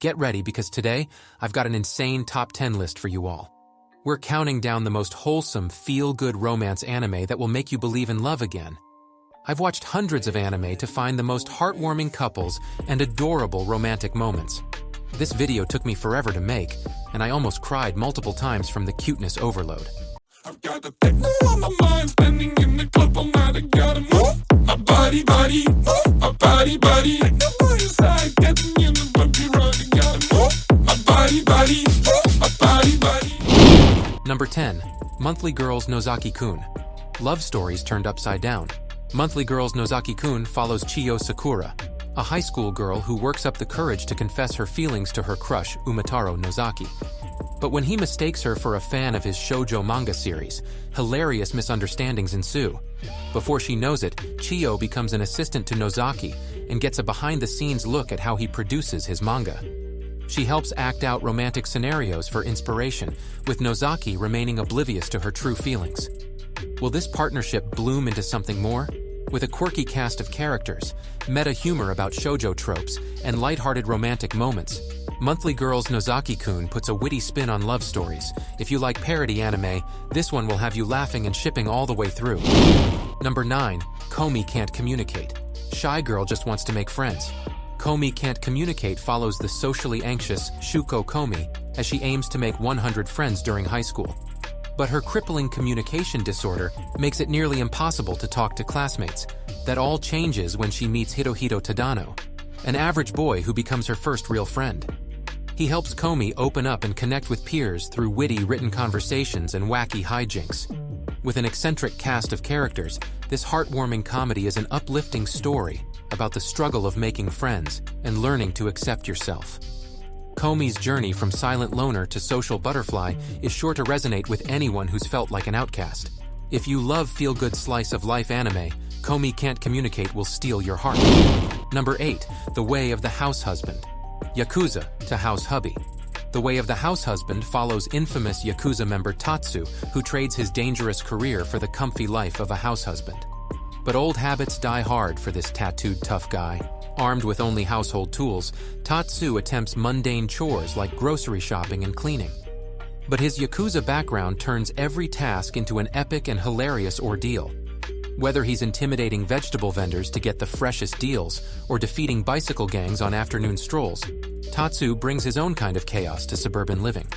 Get ready because today, I've got an insane top 10 list for you all. We're counting down the most wholesome, feel-good romance anime that will make you believe in love again. I've watched hundreds of anime to find the most heartwarming couples and adorable romantic moments. This video took me forever to make, and I almost cried multiple times from the cuteness overload. I've got a techno on my mind, standing in the club all night. I gotta move my body, move my body. Techno by your side, getting in the bumpy ride. I gotta move my body, move my body. Number 10. Monthly Girls Nozaki-Kun. Love stories turned upside down. Monthly Girls Nozaki-Kun follows Chiyo Sakura, a high school girl who works up the courage to confess her feelings to her crush, Umataro Nozaki. But when he mistakes her for a fan of his shoujo manga series, hilarious misunderstandings ensue. Before she knows it, Chiyo becomes an assistant to Nozaki and gets a behind-the-scenes look at how he produces his manga. She helps act out romantic scenarios for inspiration, with Nozaki remaining oblivious to her true feelings. Will this partnership bloom into something more? With a quirky cast of characters, meta humor about shoujo tropes, and lighthearted romantic moments, Monthly Girls Nozaki-Kun puts a witty spin on love stories. If you like parody anime, this one will have you laughing and shipping all the way through. Number 9. Komi Can't Communicate. Shy girl just wants to make friends. Komi Can't Communicate follows the socially anxious Shuko Komi as she aims to make 100 friends during high school. But her crippling communication disorder makes it nearly impossible to talk to classmates. That all changes when she meets Hirohito Tadano, an average boy who becomes her first real friend. He helps Komi open up and connect with peers through witty written conversations and wacky hijinks. With an eccentric cast of characters, this heartwarming comedy is an uplifting story about the struggle of making friends and learning to accept yourself. Komi's journey from silent loner to social butterfly is sure to resonate with anyone who's felt like an outcast. If you love feel-good slice-of-life anime, Komi Can't Communicate will steal your heart. Number 8. The Way of the Househusband. Yakuza to House Hubby. The Way of the Househusband follows infamous Yakuza member Tatsu, who trades his dangerous career for the comfy life of a househusband. But old habits die hard for this tattooed tough guy. Armed with only household tools, Tatsu attempts mundane chores like grocery shopping and cleaning. But his Yakuza background turns every task into an epic and hilarious ordeal. Whether he's intimidating vegetable vendors to get the freshest deals or defeating bicycle gangs on afternoon strolls, Tatsu brings his own kind of chaos to suburban living.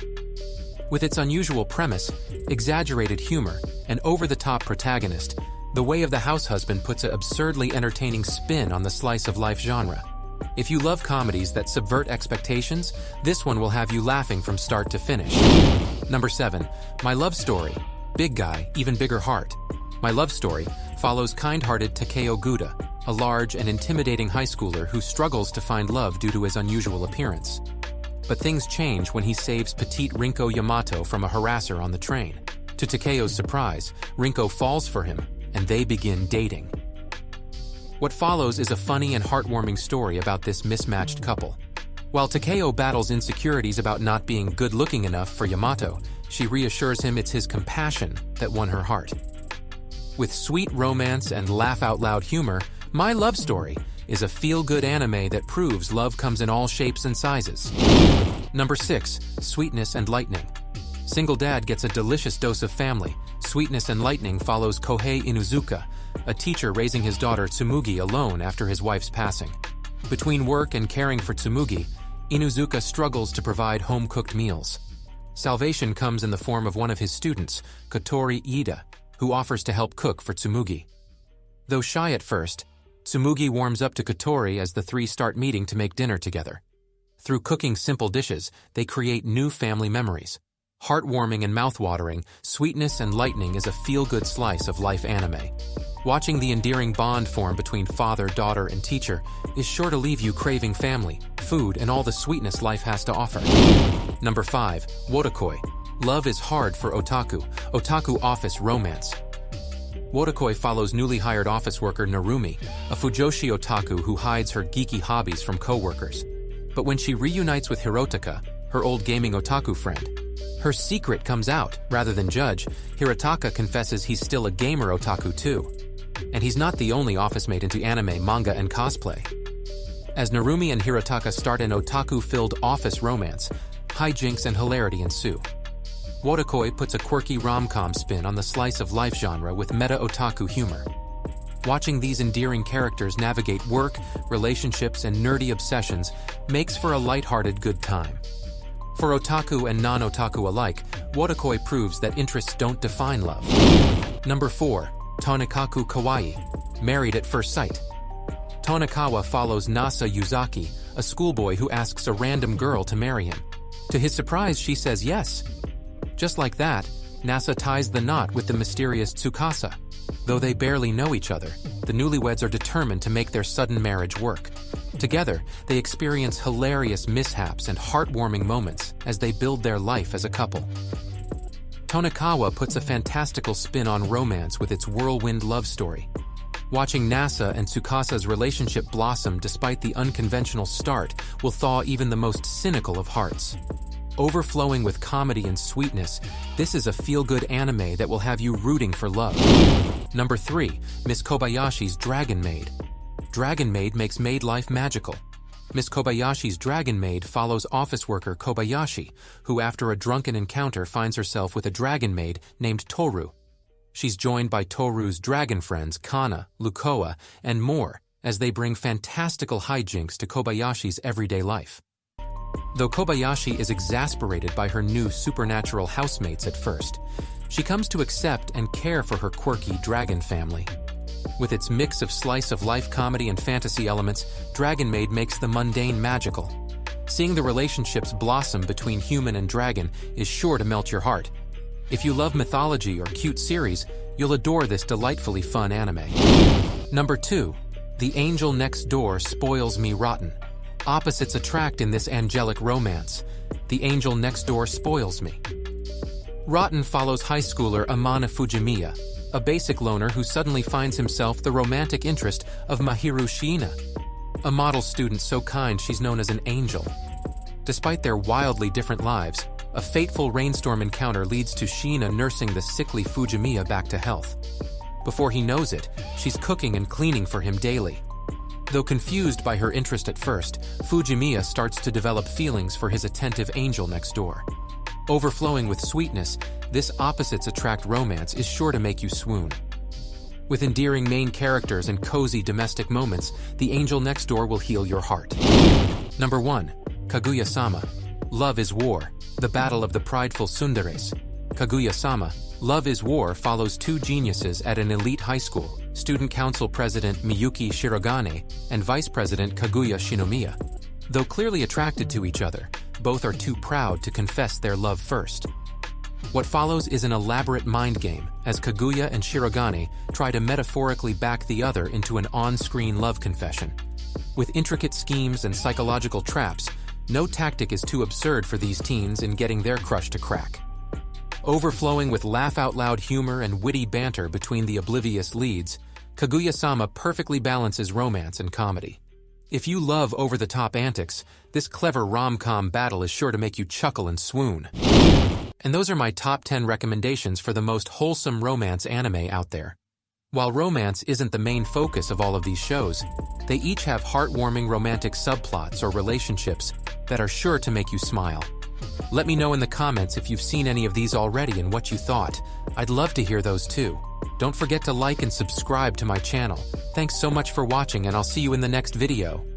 With its unusual premise, exaggerated humor, and over-the-top protagonist, The Way of the Househusband puts an absurdly entertaining spin on the slice-of-life genre. If you love comedies that subvert expectations, this one will have you laughing from start to finish. Number 7. My Love Story. Big guy, even bigger heart. My Love Story follows kind-hearted Takeo Guda, a large and intimidating high schooler who struggles to find love due to his unusual appearance. But things change when he saves petite Rinko Yamato from a harasser on the train. To Takeo's surprise, Rinko falls for him, and they begin dating. What follows is a funny and heartwarming story about this mismatched couple. While Takeo battles insecurities about not being good-looking enough for Yamato, she reassures him it's his compassion that won her heart. With sweet romance and laugh-out-loud humor, My Love Story is a feel-good anime that proves love comes in all shapes and sizes. Number 6. Sweetness and Lightning. Single dad gets a delicious dose of family. Sweetness and Lightning follows Kohei Inuzuka, a teacher raising his daughter Tsumugi alone after his wife's passing. Between work and caring for Tsumugi, Inuzuka struggles to provide home-cooked meals. Salvation comes in the form of one of his students, Kotori Ida, who offers to help cook for Tsumugi. Though shy at first, Tsumugi warms up to Kotori as the three start meeting to make dinner together. Through cooking simple dishes, they create new family memories. Heartwarming and mouthwatering, Sweetness and Lightning is a feel-good slice of life anime. Watching the endearing bond form between father, daughter, and teacher is sure to leave you craving family, food, and all the sweetness life has to offer. Number 5. Wotakoi. Love is hard for Otaku. Otaku office romance. Wotakoi follows newly hired office worker Narumi, a fujoshi otaku who hides her geeky hobbies from co-workers. But when she reunites with Hirotaka, her old gaming otaku friend, her secret comes out. Rather than judge, Hirotaka confesses he's still a gamer otaku too. And he's not the only office mate into anime, manga, and cosplay. As Narumi and Hirotaka start an otaku-filled office romance, hijinks and hilarity ensue. Wotakoi puts a quirky rom-com spin on the slice-of-life genre with meta-otaku humor. Watching these endearing characters navigate work, relationships, and nerdy obsessions makes for a lighthearted good time. For otaku and non-otaku alike, Wotakoi proves that interests don't define love. Number 4. Tonikaku Kawaii, Married at First Sight. Tonikawa follows Nasa Yuzaki, a schoolboy who asks a random girl to marry him. To his surprise, she says yes. Just like that, Nasa ties the knot with the mysterious Tsukasa. Though they barely know each other, the newlyweds are determined to make their sudden marriage work. Together, they experience hilarious mishaps and heartwarming moments as they build their life as a couple. Tonikawa puts a fantastical spin on romance with its whirlwind love story. Watching Nasa and Tsukasa's relationship blossom despite the unconventional start will thaw even the most cynical of hearts. Overflowing with comedy and sweetness, this is a feel-good anime that will have you rooting for love. Number 3. Miss Kobayashi's Dragon Maid. Dragon Maid makes maid life magical. Miss Kobayashi's Dragon Maid follows office worker Kobayashi, who after a drunken encounter finds herself with a dragon maid named Toru. She's joined by Toru's dragon friends Kana, Lukoa, and more as they bring fantastical hijinks to Kobayashi's everyday life. Though Kobayashi is exasperated by her new supernatural housemates at first, she comes to accept and care for her quirky dragon family. With its mix of slice-of-life comedy and fantasy elements, Dragon Maid makes the mundane magical. Seeing the relationships blossom between human and dragon is sure to melt your heart. If you love mythology or cute series, you'll adore this delightfully fun anime. Number 2. The Angel Next Door Spoils Me Rotten. Opposites attract in this angelic romance. The Angel Next Door spoils me. Rotten follows high schooler Amana Fujimiya, a basic loner who suddenly finds himself the romantic interest of Mahiru Shiina, a model student so kind she's known as an angel. Despite their wildly different lives, a fateful rainstorm encounter leads to Shiina nursing the sickly Fujimiya back to health. Before he knows it, she's cooking and cleaning for him daily. Though confused by her interest at first, Fujimiya starts to develop feelings for his attentive angel next door. Overflowing with sweetness, this opposites attract romance is sure to make you swoon. With endearing main characters and cozy domestic moments, the angel next door will heal your heart. Number 1. Kaguya-sama. Love is War, the Battle of the Prideful Tsunderes. Kaguya-sama, Love is War follows two geniuses at an elite high school, Student Council President Miyuki Shirogane and Vice President Kaguya Shinomiya. Though clearly attracted to each other, both are too proud to confess their love first. What follows is an elaborate mind game, as Kaguya and Shirogane try to metaphorically back the other into an on-screen love confession. With intricate schemes and psychological traps, no tactic is too absurd for these teens in getting their crush to crack. Overflowing with laugh-out-loud humor and witty banter between the oblivious leads, Kaguya-sama perfectly balances romance and comedy. If you love over-the-top antics, this clever rom-com battle is sure to make you chuckle and swoon. And those are my top 10 recommendations for the most wholesome romance anime out there. While romance isn't the main focus of all of these shows, they each have heartwarming romantic subplots or relationships that are sure to make you smile. Let me know in the comments if you've seen any of these already and what you thought. I'd love to hear those too. Don't forget to like and subscribe to my channel. Thanks so much for watching, and I'll see you in the next video.